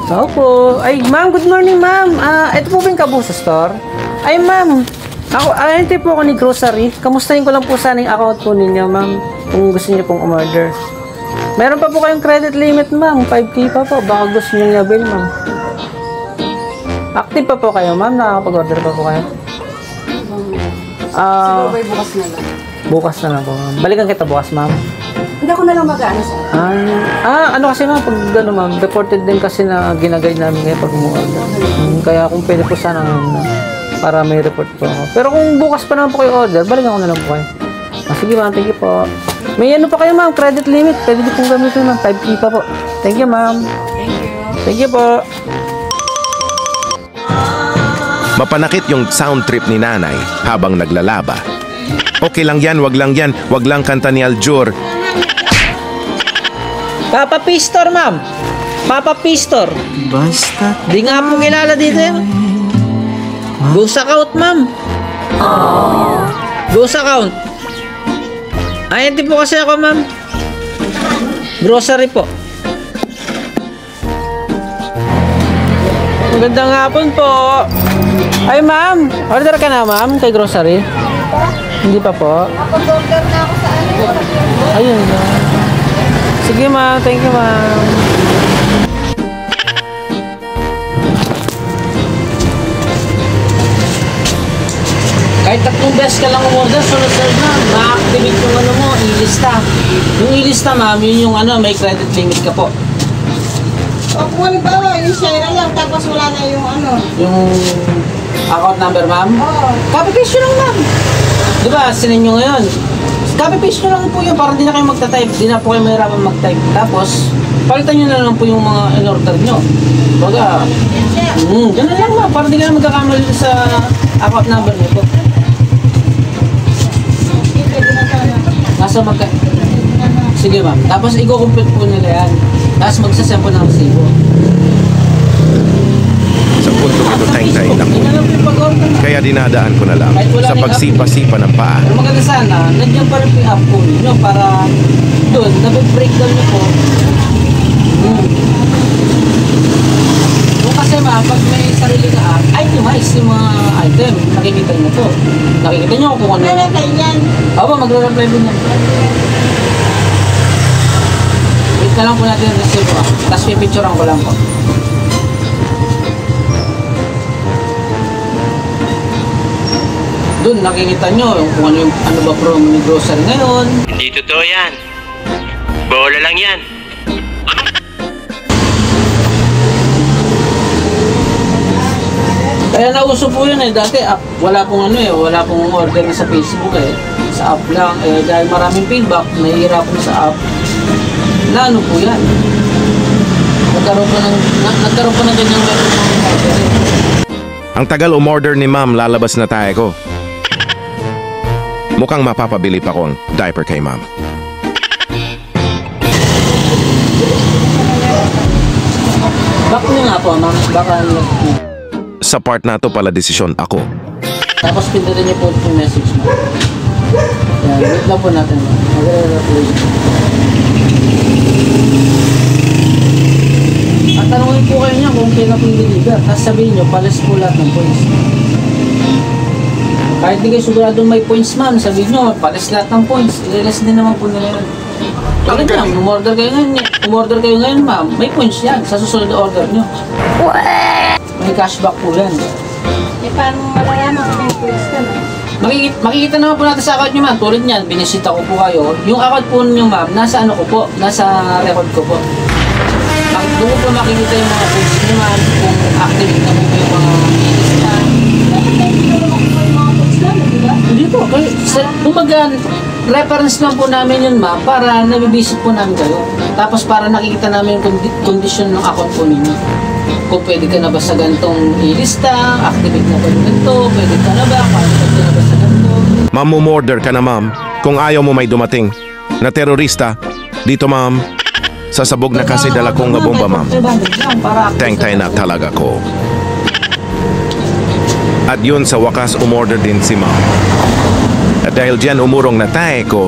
Opo. Ay, ma'am, good morning, ma'am. Ito po ba yung Kabusa Store? Ay, ma'am. Ito po ako ni grocery. Kamustahin ko lang po sana yung account po ninyo, ma'am. Kung gusto niyo pong umorder. Meron pa po kayong credit limit, ma'am. 5K pa po. Baka gusto niyo i-avail, ma'am. Active pa po kayo, ma'am. Nakakapag-order pa po kayo. Siguro ba'y bukas na lang? Bukas na lang po, ma'am. Balikan kita bukas, ma'am. Hindi ako na lang mag-ano sa ano kasi ma'am, pag ano ma'am, reported din kasi na ginaguide namin ngayon pag umu-order. Kaya kung pwede po sana ngayon para may report po ako. Pero kung bukas pa naman po kayo order, balikan ko na lang po kayo. Sige ma'am, thank you po. May ano pa kayo ma'am, credit limit. Pwede din pong gamitin ma'am, 5K pa po. Thank you ma'am. Thank you. Thank you po. Mapanakit yung sound trip ni nanay habang naglalaba. Okay lang yan, wag lang kanta ni Aljur. Papa Pistor ma'am. Papa Pistor. Basta Di nga po kilala dito yun. Ghost account ma'am. Ghost account. Ay, hindi po kasi ako ma'am. Grocery po. Magandang hapon po. Ay ma'am, order ka na ma'am kay grocery? Hindi pa po. Kapag-order na ako sa ano. Ayun na. Sige ma'am, thank you ma'am. Kahit 3 beses ka lang umorder, sunod-sunod na, ma-activate yung ano mo, ilista. Yung ilista ma'am, yun yung ano, may credit limit ka po. O kung halimbawa, yung share na lang, tapos wala na yung ano. Yung account number ma'am? Oo. Copy-paste nyo lang ma'am. Diba, sinin nyo ngayon. Copy-paste nyo lang po yun para di na kayo magta-type. Di na po kayo mahirapan mag-type. Tapos, palitan nyo na lang po yung mga in-order nyo. Baga, ganun lang ma'am. Para di ka na magkakamali sa account number nyo po. Nasa magka... Sige ma'am. Tapos, i-complete po nila yan. Tapos, magsasend po ng resibo. Sa punto ito tayong ako. Kaya dinadaan ko na lang sa pagsipa-sipa ng paa. Pero maganda sana, nandiyan pa rin po yung app po ninyo para doon, nabig-breakdown nyo po. Kung kasi ma'am, pag may sarili na app, itemize yung mga item. Nakikita nyo po. Nakikita nyo kung ano. Nalagay yan. Opo, magre-reply po nyo. Wait na lang po natin yung receipt po. Tapos pipicturean ko lang po. Doon nakikita nyo kung ano ba promo ni grocery ngayon. Hindi totoo yan. Bola lang yan. Kaya nauso po yun dati wala pong wala pong order na sa Facebook sa app lang dahil maraming feedback, nahihirapan sa app. Na ano po yan? Nagkaroon pa ng ganyang meron ng order. Ang tagal umorder ni ma'am, lalabas na tayo ko. Mukhang mapapabili pa ko ang diaper kay ma'am. Back nyo nga po ma'am, baka Sa part na to pala desisyon ako. tapos pindutin niyo po yung message mo. Yan, wait lang po natin ma'am. Magre-reply. At tanongin po kayo niya kung kailan po yung deliver. Tapos sabihin nyo, palis po lahat ng points. Kahit di kayo sigurado may points ma'am, sabihin nyo, palis lahat ng points. I-release din naman po nila yun. Bakit lang, umorder kayo ngayon ma'am, may points yan sa susunod na order nyo. May cashback po yan. Eh, paano malalaman kung may points ka na? Makikita naman po natin sa account nyo ma'am, tulad niyan, binisita ko po kayo. Yung account po nyo ma'am, nasa ano ko po, nasa record ko po. Doon po makikita yung mga points nyo ma'am, kung active na po yung mga minutes na. Dapat may tinulong ko yung mga points lang, di ba? Hindi po, kumaga, reference lang po namin yun ma'am, para nabibisit po namin kayo. Tapos para nakikita namin yung condition ng account po ninyo. Kung pwede ka na ba sa gantong ilista, activate na ba yung ganito, pwede ka na ba, qualified ka na ba sa ganito. Ma'am, umorder ka na ma'am. Kung ayaw mo may dumating na terorista, dito ma'am, sasabog na kasi dala kong nga bomba ma'am. Teng-tay na talaga ko. At yun sa wakas umorder din si ma'am. At dahil dyan umurong na tayo ko,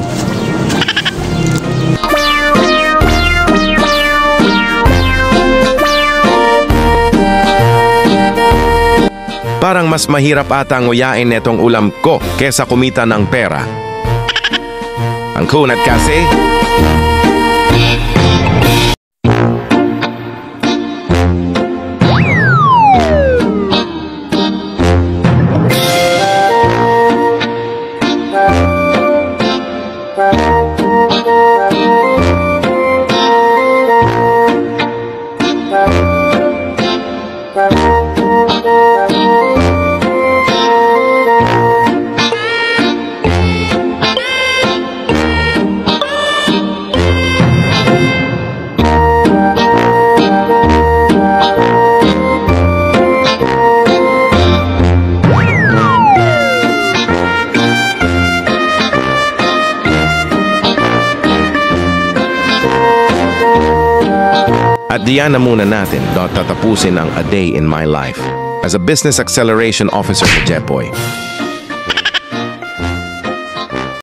Parang mas mahirap ata nguyain netong ulam ko kesa kumita ng pera. Ang kunat kasi... At diyan na muna natin tatapusin ang A Day in My Life as a Business Acceleration Officer sa Jetboy.